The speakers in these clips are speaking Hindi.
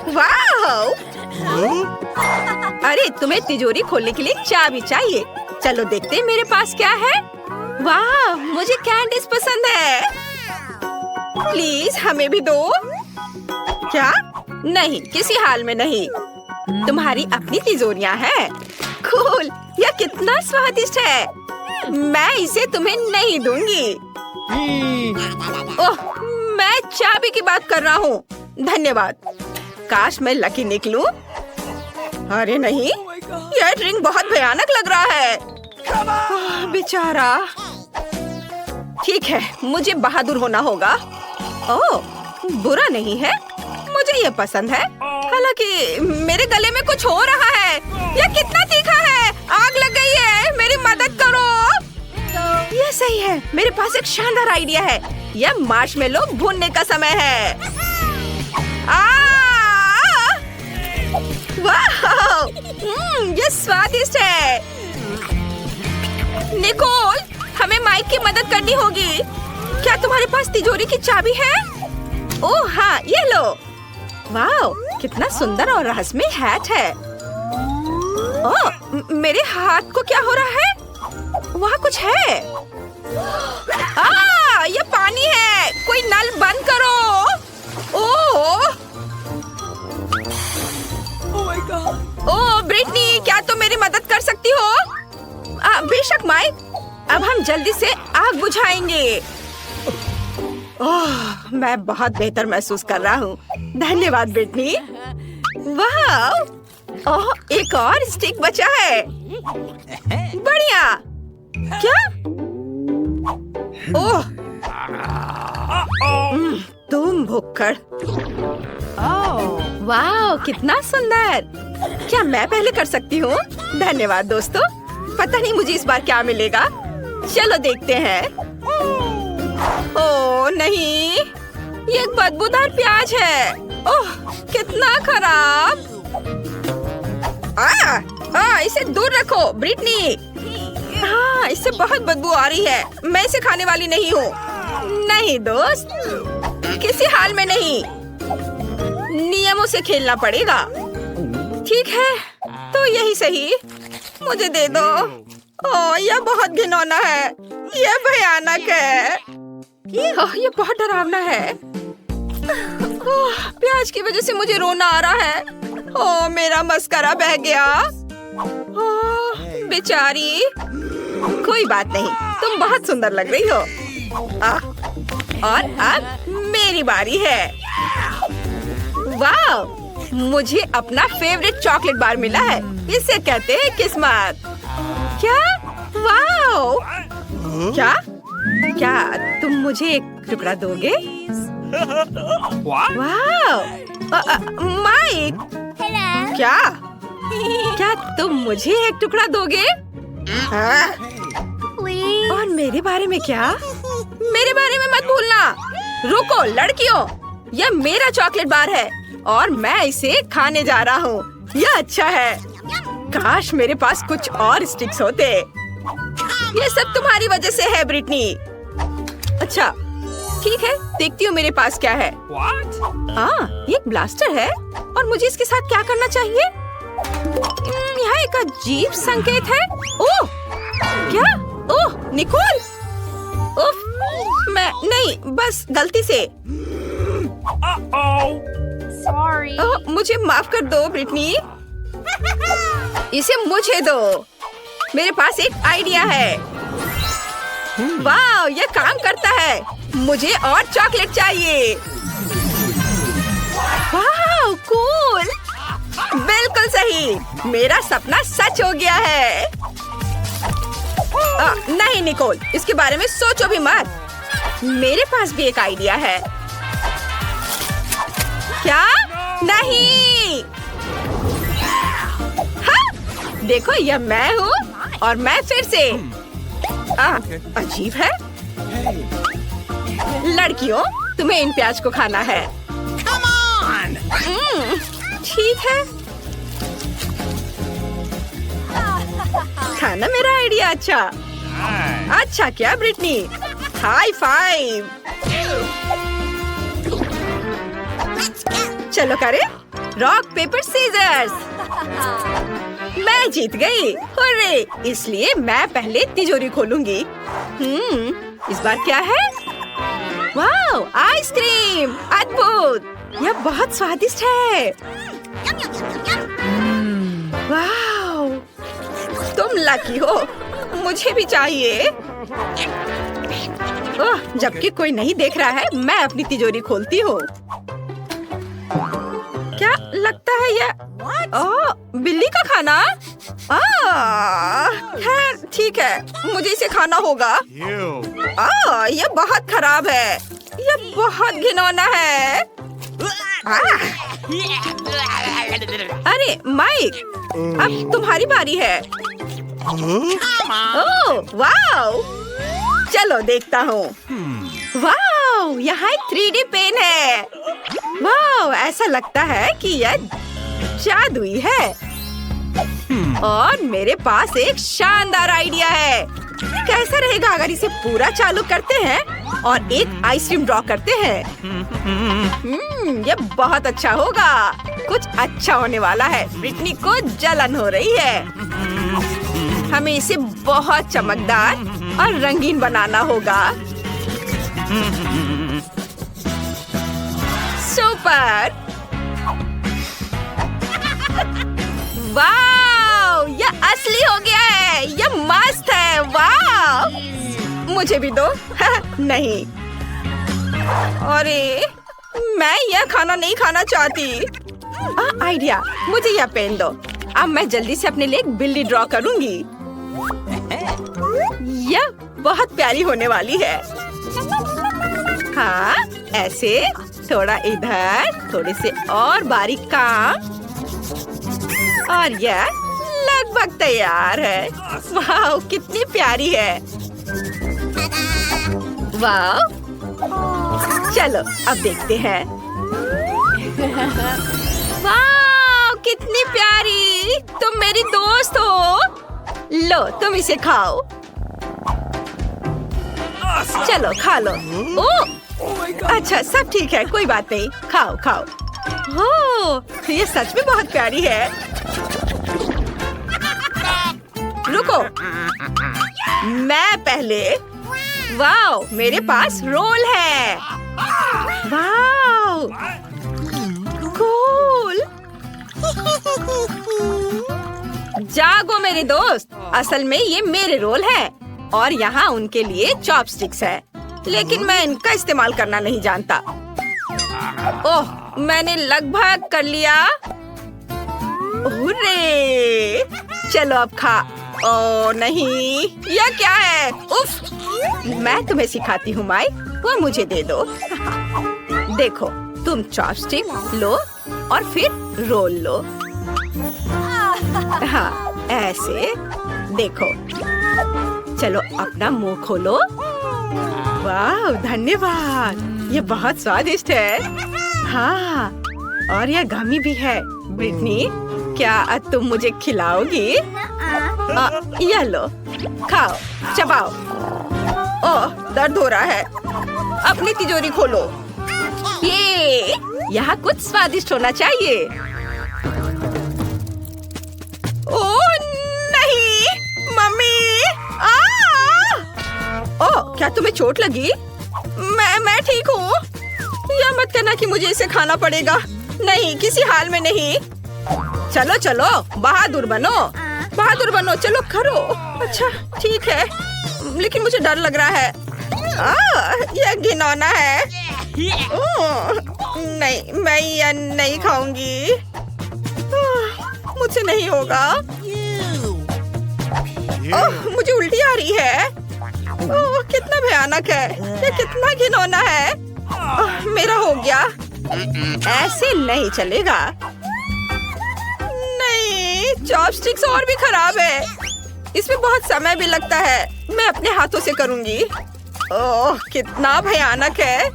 वाह! अरे तुम्हें तिजोरी खोलने के लिए चाबी चाहिए। चलो देखते हैं मेरे पास क्या है। वाह, मुझे कैंडीज पसंद है। प्लीज हमें भी दो। क्या? नहीं, किसी हाल में नहीं। तुम्हारी अपनी तिजोरियां हैं। कूल, यह कितना स्वादिष्ट है। मैं इसे तुम्हें नहीं दूंगी। ओह, मैं चाबी की बात कर रहा हूँ। धन्यवाद। काश मैं लकी निकलूं। अरे नहीं, यह ड्रिंक बहुत भयानक लग रहा है। बेचारा। ठीक है, मुझे बहादुर होना होगा। ओह, बुरा नहीं है, मुझे ये पसंद है। हालांकि मेरे गले में कुछ हो रहा है। यह कितना तीखा है। आग लग गई है, मेरी मदद करो। यह सही है, मेरे पास एक शानदार आइडिया है। यह मार्शमेलो भूनने का समय है। वाह! यह स्वादिष्ट है। निकोल, हमें माइक की मदद करनी होगी। क्या तुम्हारे पास तिजोरी की चाबी है? ओह हाँ, ये लो। वाह, कितना सुंदर और रहस्यमय हैट है। ओह, मेरे हाथ को क्या हो रहा है? वहाँ कुछ है। ये पानी है। कोई नल बंद करो। ओह ओह ब्रिटनी, क्या तुम मेरी मदद कर सकती हो? बेशक माइक, अब हम जल्दी से आग बुझाएंगे। ओह, मैं बहुत बेहतर महसूस कर रहा हूँ। धन्यवाद ब्रिटनी। वाह! ओह, एक और स्टिक बचा है। बढ़िया। क्या? ओह, तुम भुक्कड़। वाह, कितना सुंदर। क्या मैं पहले कर सकती हूँ? धन्यवाद दोस्तों। पता नहीं मुझे इस बार क्या मिलेगा। चलो देखते हैं। ओह नहीं, ये एक बदबूदार प्याज है। ओह, कितना खराब। इसे दूर रखो ब्रिटनी। हाँ, इससे बहुत बदबू आ रही है। मैं इसे खाने वाली नहीं हूँ। नहीं दोस्त, किसी हाल में नहीं। नियमों से खेलना पड़ेगा। ठीक है, तो यही सही। मुझे दे दो। ओह, यह बहुत घिनौना है। यह भयानक है। यह बहुत डरावना है। ओह, प्याज की वजह से मुझे रोना आ रहा है। ओह, मेरा मस्करा बह गया। ओह, बेचारी। कोई बात नहीं, तुम बहुत सुंदर लग रही हो। और अब मेरी बारी है। वाह, मुझे अपना फेवरेट चॉकलेट बार मिला है। इसे कहते हैं किस्मत। क्या? वाह! क्या? क्या तुम मुझे एक टुकड़ा दोगे? वाह! माइक! क्या? क्या तुम मुझे एक टुकड़ा दोगे? और मेरे बारे में क्या? मेरे बारे में मत भूलना। रुको लड़कियों, यह मेरा चॉकलेट बार है और मैं इसे खाने जा रहा हूँ। यह अच्छा है। काश मेरे पास कुछ और स्टिक्स होते। ये सब तुम्हारी वजह से है ब्रिटनी। अच्छा ठीक है, देखती हूँ मेरे पास क्या है। ये एक ब्लास्टर है और मुझे इसके साथ क्या करना चाहिए? यहाँ एक अजीब संकेत है। ओह क्या? ओह निकोल! उफ, मैं नहीं, बस गलती से। ओह, मुझे माफ कर दो ब्रिटनी। इसे मुझे दो। मेरे पास एक आइडिया है। वाह, ये काम करता है। मुझे और चॉकलेट चाहिए। वाह कूल, बिल्कुल सही। मेरा सपना सच हो गया है। नहीं निकोल, इसके बारे में सोचो भी मत। मेरे पास भी एक आइडिया है। क्या? नहीं। हाँ, देखो यह मैं हूँ और मैं फिर से। अजीब है। लड़कियों, तुम्हें इन प्याज को खाना है। ठीक है। खाना मेरा आइडिया अच्छा। अच्छा क्या ब्रिटनी? High five. चलो करें। Rock paper scissors. मैं जीत गई। हुर्रे! इसलिए मैं पहले तिजोरी खोलूंगी। इस बार क्या है? Wow, ice cream! अद्भुत! यह बहुत स्वादिष्ट है। वाओ, तुम लकी हो। मुझे भी चाहिए। ओह, जबकि कोई नहीं देख रहा है, मैं अपनी तिजोरी खोलती हूँ। क्या लगता है यह? ओह, बिल्ली का खाना? खैर ठीक है, मुझे इसे खाना होगा। यह बहुत खराब है। यह बहुत घिनौना है। अरे माइक, अब तुम्हारी बारी है। ओह, वाओ! चलो देखता हूँ। वाओ, यहाँ एक 3D पेन है। वाओ, ऐसा लगता है कि यह जादुई है। और मेरे पास एक शानदार आइडिया है। कैसा रहेगा अगर इसे पूरा चालू करते हैं और एक आइसक्रीम ड्रॉ करते हैं? यह बहुत अच्छा होगा। कुछ अच्छा होने वाला है। ब्रिटनी को जलन हो रही है। हमें इसे बहुत चमकदार और रंगीन बनाना होगा। सुपर! वाओ! यह असली हो गया है। यह मस्त है। वाओ! मुझे भी दो। नहीं। अरे, मैं यह खाना नहीं खाना चाहती। आइडिया! मुझे यह पेन दो। अब मैं जल्दी से अपने लिए एक बिल्ली ड्रॉ करूंगी। यह बहुत प्यारी होने वाली है। हाँ, ऐसे थोड़ा इधर, थोड़े से और बारीक काम, और यह लगभग तैयार है। वाह, कितनी प्यारी है। वाह! चलो अब देखते हैं। वाह, कितनी प्यारी! तुम मेरी दोस्त हो। लो, तुम इसे खाओ। चलो खा लो। ओह, अच्छा, सब ठीक है, कोई बात नहीं। खाओ खाओ। ओह, ये सच में बहुत प्यारी है। रुको, मैं पहले। वाओ, मेरे पास रोल है। Wow, cool! जागो मेरे दोस्त, असल में ये मेरे रोल है और यहाँ उनके लिए चॉपस्टिक्स है, लेकिन मैं इनका इस्तेमाल करना नहीं जानता। ओह, मैंने लगभग कर लिया। हुर्रे! चलो अब खा। ओह नहीं, यह क्या है? उफ! मैं तुम्हें सिखाती हूँ माई, वो मुझे दे दो। देखो, तुम चॉपस्टिक लो और फिर रोल लो। हाँ, ऐसे। देखो, चलो अपना मुंह खोलो। वाह, धन्यवाद। ये बहुत स्वादिष्ट है। हाँ, और यह गमी भी है। ब्रिटनी, क्या तुम मुझे खिलाओगी? यह लो, खाओ, चबाओ। ओह, दर्द हो रहा है। अपनी तिजोरी खोलो। ये यहाँ कुछ स्वादिष्ट होना चाहिए। ओह नहीं, मम्मी! ओह, क्या तुम्हें चोट लगी? मैं ठीक हूँ। यह मत कहना कि मुझे इसे खाना पड़ेगा। नहीं, किसी हाल में नहीं। चलो चलो, बहादुर बनो, बहादुर बनो। चलो करो। अच्छा ठीक है, लेकिन मुझे डर लग रहा है। यह घिनौना है। नहीं, मैं यह नहीं खाऊंगी। मुझसे नहीं होगा। मुझे उल्टी आ रही है। ओह, कितना भयानक है। ये कितना घिनौना है। मेरा हो गया। ऐसे नहीं चलेगा। नहीं, चॉपस्टिक्स और भी खराब है। इसमें बहुत समय भी लगता है। मैं अपने हाथों से करूंगी। ओह, कितना भयानक है।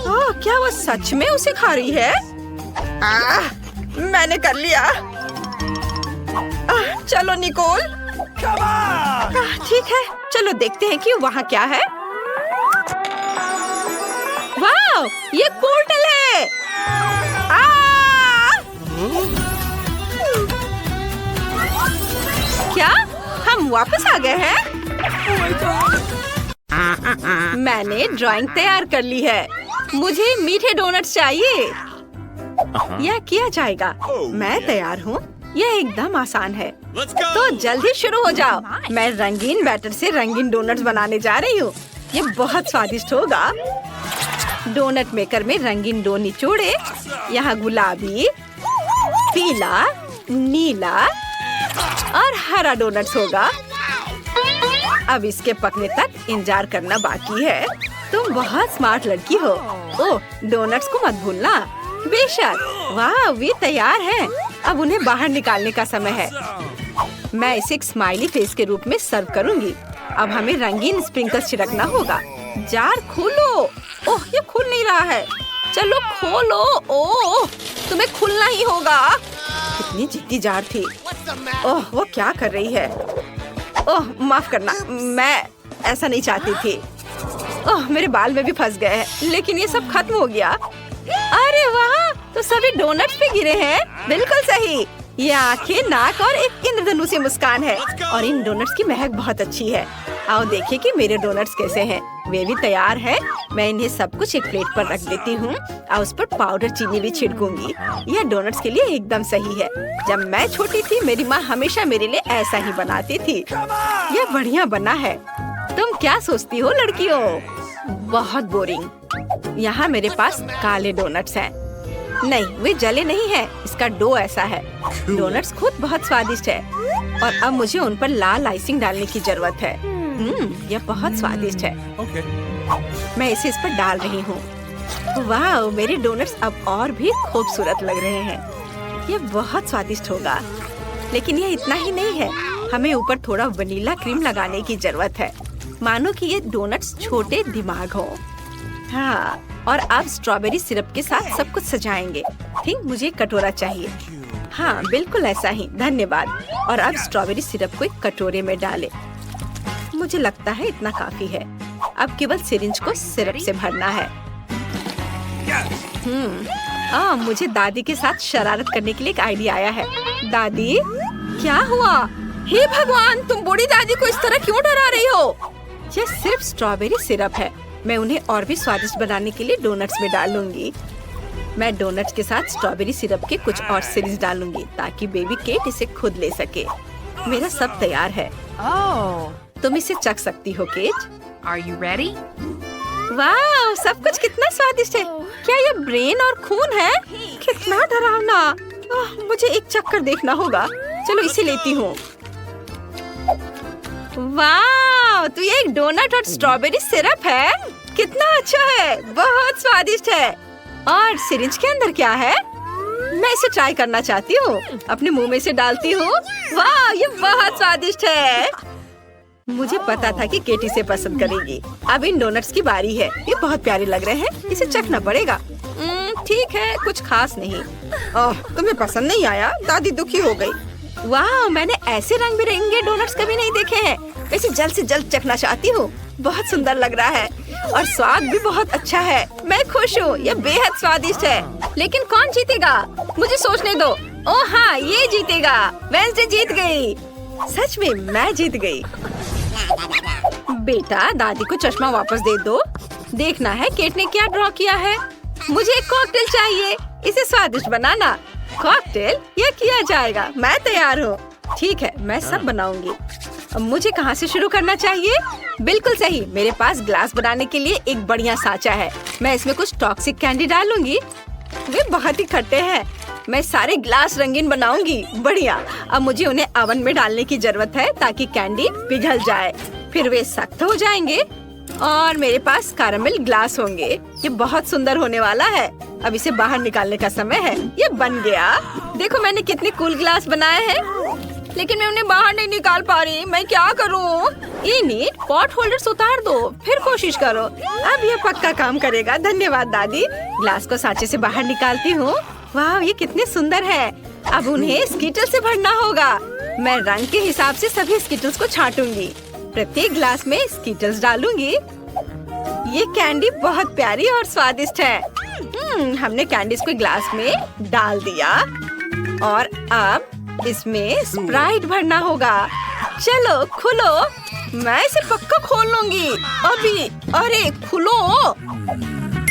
ओह, क्या वो सच में उसे खा रही है? मैंने कर लिया। चलो निकोल। ठीक है, चलो देखते हैं कि वहाँ क्या है। वाह, ये पोर्टल है। वापस आ गए हैं? मैंने ड्राइंग तैयार कर ली है। मुझे मीठे डोनट्स चाहिए। यह किया जाएगा। मैं तैयार हूँ। यह एकदम आसान है। तो जल्दी शुरू हो जाओ। मैं रंगीन बैटर से रंगीन डोनट्स बनाने जा रही हूँ। ये बहुत स्वादिष्ट होगा। डोनट मेकर में रंगीन डो निचोड़े। यहाँ गुलाबी, पीला, नीला और हरा डोनट्स होगा। अब इसके पकने तक इंतजार करना बाकी है। तुम बहुत स्मार्ट लड़की हो। ओह, डोनट्स को मत भूलना। बेशक। वाह, वे तैयार हैं। अब उन्हें बाहर निकालने का समय है। मैं इसे एक स्माइली फेस के रूप में सर्व करूंगी। अब हमें रंगीन स्प्रिंकल्स छिड़कना होगा। जार खोलो। ओह, ये खुल नहीं रहा है। चलो खोलो। ओह, तुम्हें खुलना ही होगा। कितनी जिद्दी जार थी। ओह, वो क्या कर रही है? ओह, माफ करना, मैं ऐसा नहीं चाहती थी। ओह, मेरे बाल में भी फंस गए हैं, लेकिन ये सब खत्म हो गया। अरे वाह, तो सभी डोनट्स पे गिरे हैं। बिल्कुल सही। ये आंखें, नाक और एक इंद्रधनुषी मुस्कान है। और इन डोनट्स की महक बहुत अच्छी है। आओ देखिए कि मेरे डोनट्स कैसे हैं। वे भी तैयार हैं। मैं इन्हें सब कुछ एक प्लेट पर रख देती हूँ और उस पर पाउडर चीनी भी छिड़कूंगी। यह डोनट्स के लिए एकदम सही है। जब मैं छोटी थी, मेरी माँ हमेशा मेरे लिए ऐसा ही बनाती थी। यह बढ़िया बना है। तुम क्या सोचती हो लड़कियों? बहुत बोरिंग। यहाँ मेरे पास काले डोनट्स हैं। नहीं, वे जले नहीं हैं। इसका डो ऐसा है। डोनट्स खुद बहुत स्वादिष्ट है। और अब मुझे उन पर लाल आइसिंग डालने की जरूरत है। यह बहुत स्वादिष्ट है। मैं इसे इस पर डाल रही हूँ। वाह, मेरे डोनट्स अब और भी खूबसूरत लग रहे हैं। यह बहुत स्वादिष्ट होगा। लेकिन यह इतना ही नहीं है। हमें ऊपर थोड़ा वनीला क्रीम लगाने की जरूरत है। मानो कि ये डोनट्स छोटे दिमाग हो। हाँ, और अब स्ट्रॉबेरी सिरप के साथ सब कुछ सजाएंगे। ठीक, मुझे एक कटोरा चाहिए। हाँ, बिल्कुल ऐसा ही। धन्यवाद। और अब स्ट्रॉबेरी सिरप को एक कटोरे में डालें। मुझे लगता है इतना काफी है। अब केवल सिरिंज को सिरप से भरना है। मुझे दादी के साथ शरारत करने के लिए एक आइडिया आया है। दादी, क्या हुआ? हे भगवान, तुम बूढ़ी दादी को इस तरह क्यों डरा रही हो? यह सिर्फ स्ट्रॉबेरी सिरप है। मैं उन्हें और भी स्वादिष्ट बनाने के लिए डोनट्स में डालूंगी। मैं डोनट्स के साथ स्ट्रॉबेरी सिरप के कुछ और सीरीज डालूंगी ताकि बेबी केट इसे खुद ले सके। मेरा सब तैयार है। तुम इसे चख सकती हो केट। Are you ready? वाह, सब कुछ कितना स्वादिष्ट है। क्या यह ब्रेन और खून है? कितना डरावना। मुझे एक चक्कर देखना होगा। चलो इसे लेती हूँ। वाह, तो ये एक डोनट और स्ट्रॉबेरी सिरप है। कितना अच्छा है, बहुत स्वादिष्ट है। और सिरिंज के अंदर क्या है? मैं इसे ट्राई करना चाहती हूँ। अपने मुंह में से डालती हूँ। वाह, ये बहुत स्वादिष्ट है। मुझे पता था कि केटी इसे पसंद करेगी। अब इन डोनट्स की बारी है। ये बहुत प्यारे लग रहे हैं। इसे चखना पड़ेगा। ठीक है, कुछ खास नहीं। तुम्हें पसंद नहीं आया? दादी दुखी हो गई। वाह, मैंने ऐसे रंग बिरंगे डोनट्स कभी नहीं देखे हैं। मैं इसे जल्द से जल्द चखना चाहती हूँ। बहुत सुंदर लग रहा है और स्वाद भी बहुत अच्छा है। मैं खुश हूँ। यह बेहद स्वादिष्ट है। लेकिन कौन जीतेगा? मुझे सोचने दो। ओह हाँ, ये जीतेगा। वेंसडे जीत गई। सच में मैं जीत गई। बेटा, दादी को चश्मा वापस दे दो। देखना है केट ने क्या ड्रॉ किया है। मुझे एक कॉकटेल चाहिए। इसे स्वादिष्ट बनाना। कॉकटेल? यह किया जाएगा। मैं तैयार हूँ। ठीक है, मैं सब बनाऊंगी। अब मुझे कहाँ से शुरू करना चाहिए? बिल्कुल सही, मेरे पास ग्लास बनाने के लिए एक बढ़िया सांचा है। मैं इसमें कुछ टॉक्सिक कैंडी डालूंगी। वे बहुत ही खट्टे हैं। मैं सारे ग्लास रंगीन बनाऊंगी। बढ़िया। अब मुझे उन्हें ओवन में डालने की जरूरत है ताकि कैंडी पिघल जाए। फिर वे सख्त हो जाएंगे और मेरे पास कैरामल ग्लास होंगे। ये बहुत सुंदर होने वाला है। अब इसे बाहर निकालने का समय है। ये बन गया। देखो मैंने कितने कूल ग्लास बनाए हैं, लेकिन मैं उन्हें बाहर नहीं निकाल पा रही। मैं क्या करूं? इन्हें पॉट होल्डर्स उतार दो, फिर कोशिश करो। अब ये पक्का काम करेगा। धन्यवाद दादी। ग्लास को सांचे से बाहर निकालती हूँ। वाह, ये कितने सुंदर है। अब उन्हें स्कीटल से भरना होगा। मैं रंग के हिसाब से सभी स्कीटल्स को छांटूंगी। प्रत्येक ग्लास में स्कीटल्स डालूंगी। ये कैंडी बहुत प्यारी और स्वादिष्ट है। हमने कैंडीज को ग्लास में डाल दिया और अब इसमें स्प्राइट भरना होगा। चलो खुलो, मैं इसे पक्का खोल लूंगी अभी। अरे खुलो,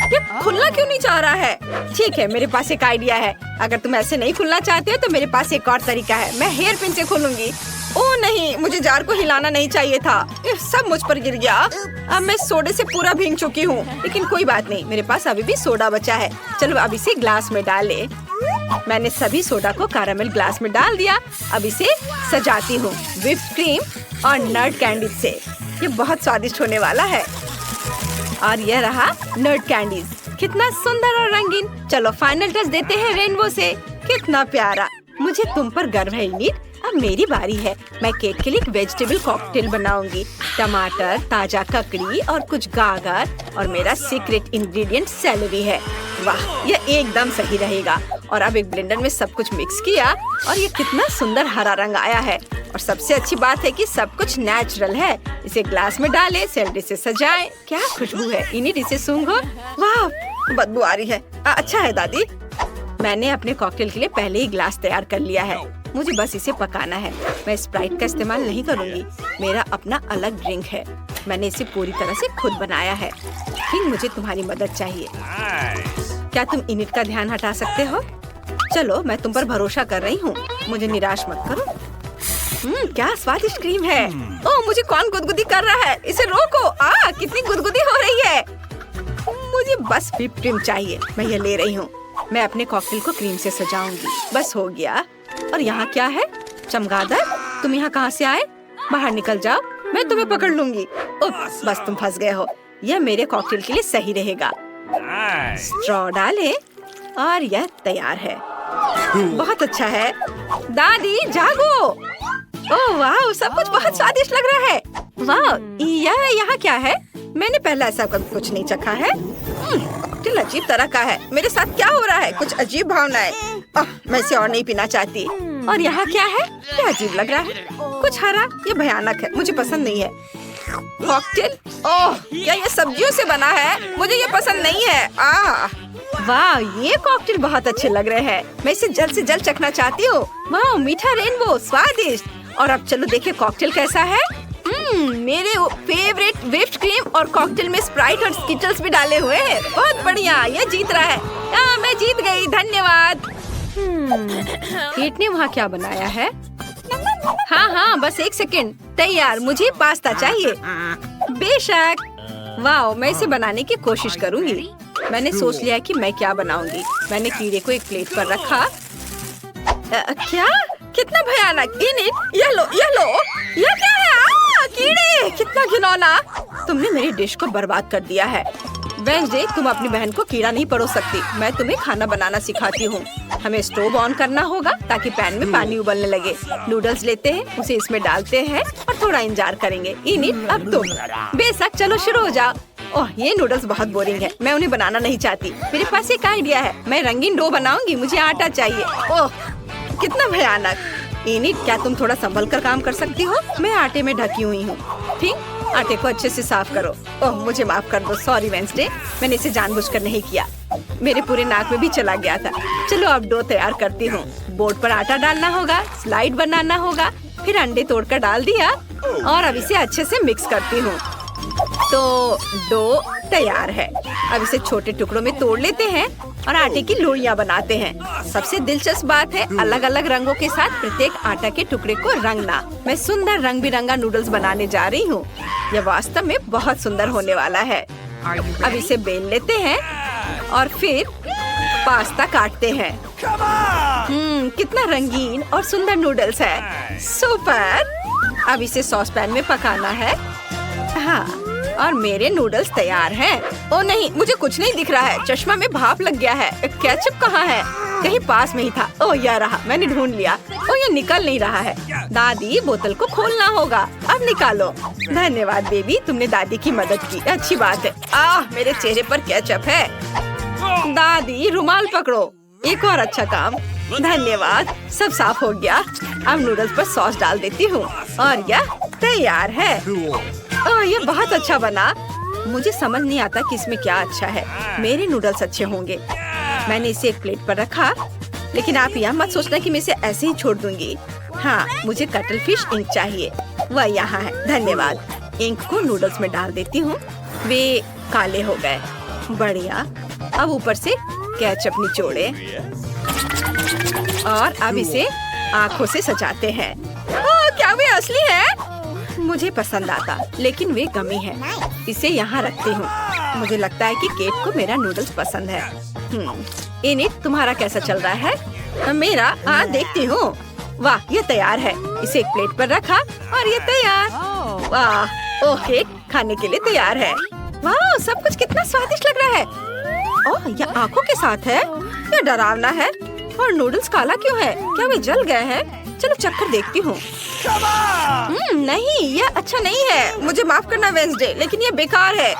ये खुलना क्यों नहीं चाह रहा है? ठीक है, मेरे पास एक आइडिया है। अगर तुम ऐसे नहीं खुलना चाहते हो तो मेरे पास एक और तरीका है। मैं हेयर पिन से खोलूंगी। ओह नहीं, मुझे जार को हिलाना नहीं चाहिए था। ये सब मुझ पर गिर गया। अब मैं सोडे से पूरा भीग चुकी हूँ, लेकिन कोई बात नहीं, मेरे पास अभी भी सोडा बचा है। चलो अब इसे ग्लास में डालें। मैंने सभी सोडा को कैरामेल ग्लास में डाल दिया। अब इसे सजाती हूँ व्हिप्ड क्रीम और नट कैंडी से। ये बहुत स्वादिष्ट होने वाला है। और यह रहा नट कैंडीज, कितना सुंदर और रंगीन। चलो फाइनल टच देते हैं रेनबो से। कितना प्यारा, मुझे तुम पर गर्व है इनिट। अब मेरी बारी है। मैं केक के लिए एक वेजिटेबल कॉकटेल बनाऊंगी। टमाटर, ताजा ककड़ी और कुछ गाजर, और मेरा सीक्रेट इंग्रेडिएंट सेलेरी है। वाह, यह एकदम सही रहेगा। और अब एक ब्लेंडर में सब कुछ मिक्स किया और ये कितना सुंदर हरा रंग आया है। और सबसे अच्छी बात है कि सब कुछ नेचुरल है। इसे ग्लास में डालें, सेलेरी से सजाएं। क्या खुशबू है इनिट, इसे सूंघो। वाह, बदबू आ रही है। अच्छा है दादी, मैंने अपने कॉकटेल के लिए पहले ही ग्लास तैयार कर लिया है। मुझे बस इसे पकाना है। मैं स्प्राइट का इस्तेमाल नहीं करूंगी, मेरा अपना अलग ड्रिंक है। मैंने इसे पूरी तरह से खुद बनाया है। फिर मुझे तुम्हारी मदद चाहिए। क्या तुम इनिट का ध्यान हटा सकते हो? चलो, मैं तुम पर भरोसा कर रही हूँ, मुझे निराश मत करो। क्या स्वादिष्ट क्रीम है। ओह, मुझे कौन गुदगुदी कर रहा है? इसे रोको। कितनी गुदगुदी हो रही है। मुझे बस व्हिप्ड क्रीम चाहिए। मैं ये ले रही हूँ। मैं अपने कॉकटेल को क्रीम से सजाऊंगी। बस हो गया। और यहाँ क्या है? चमगादड़, तुम यहाँ कहाँ से आए? बाहर निकल जाओ, मैं तुम्हें पकड़ लूंगी। उप्स, बस तुम फंस गए हो। यह मेरे कॉकटेल के लिए सही रहेगा। स्ट्रॉ डालें और यह तैयार है। बहुत अच्छा है। दादी जागो। ओह वाह, सब कुछ बहुत स्वादिष्ट लग रहा है। वाह, यह यहाँ क्या है? मैंने पहले ऐसा कभी कुछ नहीं चखा है। कॉकटेल अजीब तरह का है। मेरे साथ क्या हो रहा है? कुछ अजीब भावनाएं। मैं इसे और नहीं पीना चाहती। और यहाँ क्या है? क्या अजीब लग रहा है, कुछ हरा। ये भयानक है, मुझे पसंद नहीं है। कॉकटेल, ओह, क्या ये सब्जियों से बना है? मुझे ये पसंद नहीं है। वाह, ये कॉकटेल बहुत अच्छे लग रहे हैं। मैं इसे जल्द से जल्द चखना चाहती हूँ। वाह, मीठा रेनबो, स्वादिष्ट। और अब चलो देखें कॉकटेल कैसा है। मेरे फेवरेट व्हिप्ड क्रीम और कॉकटेल में स्प्राइट और स्किटल्स भी डाले हुए हैं। बहुत बढ़िया, ये जीत रहा है। मैं जीत गई, धन्यवाद। केट ने वहाँ क्या बनाया है? हाँ, बस एक सेकंड। तैयार, मुझे पास्ता चाहिए। बेशक। वाह, मैं इसे बनाने की कोशिश करूँगी। मैंने सोच लिया कि मैं क्या बनाऊंगी। मैंने कीड़े को एक प्लेट पर रखा। क्या? कितना भयानक। इनिट, ये लो। ये क्या है? कीड़े, कितना घिनौना। तुमने मेरी डिश को बर्बाद कर दिया है। वेंसडे, तुम अपनी बहन को कीड़ा नहीं परोस सकती। मैं तुम्हें खाना बनाना सिखाती हूँ। हमें स्टोव ऑन करना होगा ताकि पैन में पानी उबलने लगे। नूडल्स लेते हैं, उसे इसमें डालते हैं और थोड़ा इंतजार करेंगे। इनिट, अब तुम। बेशक, चलो शुरू हो जाओ। ओह, ये नूडल्स बहुत बोरिंग है। मैं उन्हें बनाना नहीं चाहती। मेरे पास एक आइडिया है। मैं रंगीन डो बनाऊंगी। मुझे आटा चाहिए। ओह, कितना भयानक। इनिट, क्या तुम थोड़ा संभल कर काम कर सकती हो? मैं आटे में ढकी हुई हूँ। ठीक, आटे को अच्छे से साफ करो। ओह, मुझे माफ कर दो। सॉरी वेंसडे, मैंने इसे जानबूझकर नहीं किया। मेरे पूरे नाक में भी चला गया था। चलो अब डो तैयार करती हूँ। बोर्ड पर आटा डालना होगा, स्लाइड बनाना होगा, फिर अंडे तोड़कर डाल दिया और अब इसे अच्छे से मिक्स करती हूँ। तो डो तैयार है। अब इसे छोटे टुकड़ों में तोड़ लेते हैं और आटे की लोइयां बनाते हैं। सबसे दिलचस्प बात है अलग अलग रंगों के साथ प्रत्येक आटा के टुकड़े को रंगना। मैं सुंदर रंग बिरंगा नूडल्स बनाने जा रही हूँ। यह वास्तव में बहुत सुंदर होने वाला है। अब इसे बेल लेते हैं और फिर पास्ता काटते हैं। कितना रंगीन और सुंदर नूडल्स है। सुपर। अब इसे सॉस पैन में पकाना है। हाँ, और मेरे नूडल्स तैयार हैं। ओ नहीं, मुझे कुछ नहीं दिख रहा है। चश्मा में भाप लग गया है। केचप कहाँ है? कहीं पास में ही था। ओ, यह रहा, मैंने ढूंढ लिया। ओ, ये निकल नहीं रहा है। दादी, बोतल को खोलना होगा। अब निकालो। धन्यवाद बेबी, तुमने दादी की मदद की। अच्छी बात है। मेरे चेहरे पर केचप है। दादी, रुमाल पकड़ो। एक और अच्छा काम। धन्यवाद, सब साफ हो गया। अब नूडल्स पर सॉस डाल देती हूँ और यह तैयार है। ओह, ये बहुत अच्छा बना। मुझे समझ नहीं आता कि इसमें क्या अच्छा है। मेरे नूडल्स अच्छे होंगे। मैंने इसे एक प्लेट पर रखा, लेकिन आप यह मत सोचना कि मैं इसे ऐसे ही छोड़ दूंगी। हाँ, मुझे कटल फिश इंक चाहिए। वह यहाँ है, धन्यवाद। इंक को नूडल्स में डाल देती हूँ। वे काले हो गए। बढ़िया। अब ऊपर से केचप निचोड़े और अब इसे आँखों से सजाते हैं। क्या वे असली है? मुझे पसंद आता, लेकिन वे गमी है। इसे यहाँ रखती हूँ। मुझे लगता है कि केट को मेरा नूडल्स पसंद है। इनिट, तुम्हारा कैसा चल रहा है? मेरा देखती हूँ। वाह, ये तैयार है। इसे एक प्लेट पर रखा और ये तैयार। वाह, ओह, केक खाने के लिए तैयार है। वाह, सब कुछ कितना स्वादिष्ट लग रहा है। ओह, यह आँखों के साथ है। यह डरावना है। और नूडल्स काला क्यों है? क्या वे जल गए हैं? चलो चक्कर देखती हूँ। नहीं, यह अच्छा नहीं है। मुझे माफ करना वेंसडे, लेकिन यह बेकार है।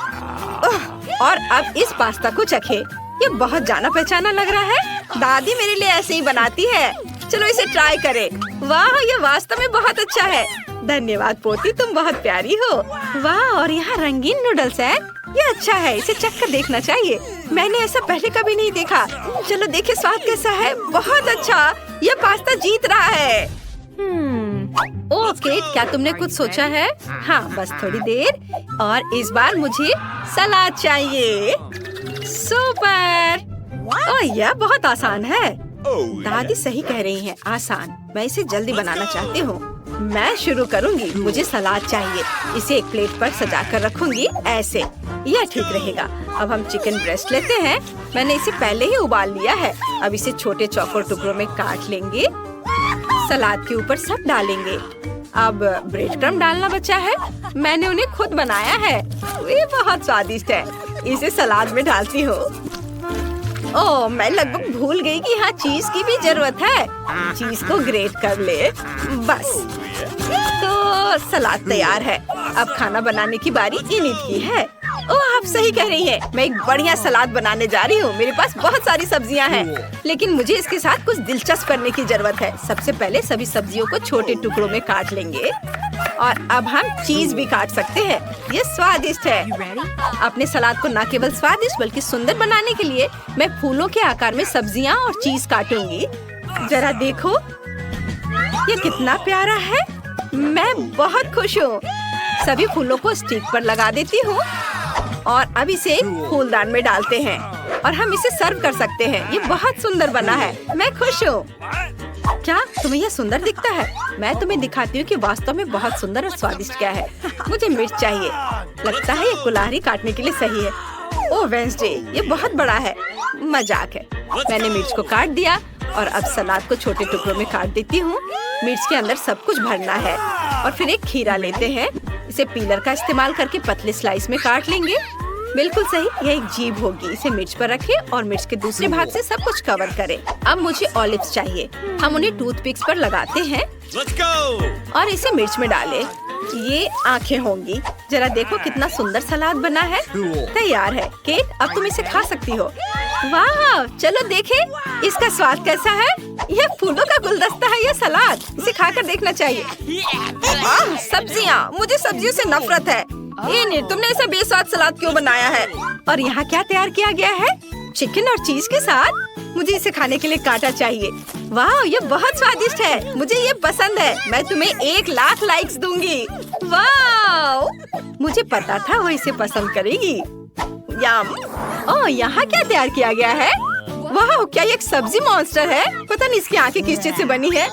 और अब इस पास्ता को चखे। ये बहुत जाना पहचाना लग रहा है। दादी मेरे लिए ऐसे ही बनाती है। चलो इसे ट्राई करें। वाह, ये वास्तव में बहुत अच्छा है। धन्यवाद पोती, तुम बहुत प्यारी हो। वाह, और यहाँ रंगीन नूडल्स है। ये अच्छा है, इसे चखकर देखना चाहिए। मैंने ऐसा पहले कभी नहीं देखा। चलो देखे स्वाद कैसा है। बहुत अच्छा, ये पास्ता जीत रहा है। ओह केट, क्या तुमने कुछ सोचा है? हाँ, बस थोड़ी देर। और इस बार मुझे सलाद चाहिए। सुपर। ओह, यह बहुत आसान है। दादी सही कह रही हैं, आसान। मैं इसे जल्दी बनाना चाहती हूँ। मैं शुरू करूँगी। मुझे सलाद चाहिए। इसे एक प्लेट पर सजा कर रखूंगी, ऐसे। यह ठीक रहेगा। अब हम चिकन ब्रेस्ट लेते हैं। मैंने इसे पहले ही उबाल लिया है। अब इसे छोटे चौकोर टुकड़ों में काट लेंगे। सलाद के ऊपर सब डालेंगे। अब ब्रेड क्रम्ब डालना बचा है। मैंने उन्हें खुद बनाया है। ये बहुत स्वादिष्ट है। इसे सलाद में डालती हूँ। ओह, मैं लगभग भूल गई कि यहाँ चीज की भी जरूरत है। चीज को ग्रेट कर ले। बस, तो सलाद तैयार है। अब खाना बनाने की बारी इनिट की है। ओह, आप सही कह रही हैं। मैं एक बढ़िया सलाद बनाने जा रही हूँ। मेरे पास बहुत सारी सब्जियाँ हैं, लेकिन मुझे इसके साथ कुछ दिलचस्प करने की जरूरत है। सबसे पहले सभी सब्जियों को छोटे टुकड़ों में काट लेंगे। और अब हम चीज भी काट सकते हैं। ये स्वादिष्ट है। अपने सलाद को न केवल स्वादिष्ट बल्कि सुंदर बनाने के लिए मैं फूलों के आकार में सब्जियां और चीज काटूंगी। जरा देखो, ये कितना प्यारा है। मैं बहुत खुश हूँ। सभी फूलों को स्टिक पर लगा देती हूँ और अब इसे फूलदान में डालते हैं और हम इसे सर्व कर सकते हैं। ये बहुत सुंदर बना है। मैं खुश हूँ। क्या तुम्हें यह सुंदर दिखता है? मैं तुम्हें दिखाती हूँ कि वास्तव में बहुत सुंदर और स्वादिष्ट क्या है। मुझे मिर्च चाहिए। लगता है ये कुल्हाड़ी काटने के लिए सही है। ओह वेंसडे, ये बहुत बड़ा है। मजाक है। मैंने मिर्च को काट दिया और अब सलाद को छोटे टुकड़ों में काट देती हूँ। मिर्च के अंदर सब कुछ भरना है। और फिर एक खीरा लेते हैं। इसे पीलर का इस्तेमाल करके पतले स्लाइस में काट लेंगे। बिल्कुल सही, यह एक जीभ होगी। इसे मिर्च पर रखें और मिर्च के दूसरे भाग से सब कुछ कवर करें। अब मुझे ऑलिव्स चाहिए। हम उन्हें टूथपिक्स पर लगाते हैं और इसे मिर्च में डालें। ये आंखें होंगी। जरा देखो कितना सुंदर सलाद बना है। तैयार है। केट, अब तुम इसे खा सकती हो। वाह, चलो देखें इसका स्वाद कैसा है। यह फूलों का गुलदस्ता है या सलाद? इसे खाकर देखना चाहिए। सब्जियाँ, मुझे सब्जियों से नफरत है। तुमने ऐसा बेस्वाद सलाद क्यों बनाया है? और यहाँ क्या तैयार किया गया है? चिकन और चीज के साथ। मुझे इसे खाने के लिए कांटा चाहिए। वाह, ये बहुत स्वादिष्ट है। मुझे ये पसंद है। मैं तुम्हें 1,00,000 लाइक्स दूंगी। वाह, मुझे पता था वो इसे पसंद करेगी। यम। ओह, यहाँ क्या तैयार किया गया है? वाह, क्या ये एक सब्जी मॉन्स्टर है? पता नहीं इसकी आंखें किस चीज से बनी है।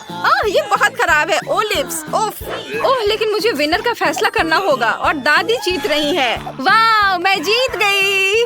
ये बहुत खराब है। ओलिव्स। ओह, लेकिन मुझे विनर का फैसला करना होगा और दादी जीत रही है। वाह, मैं जीत गई।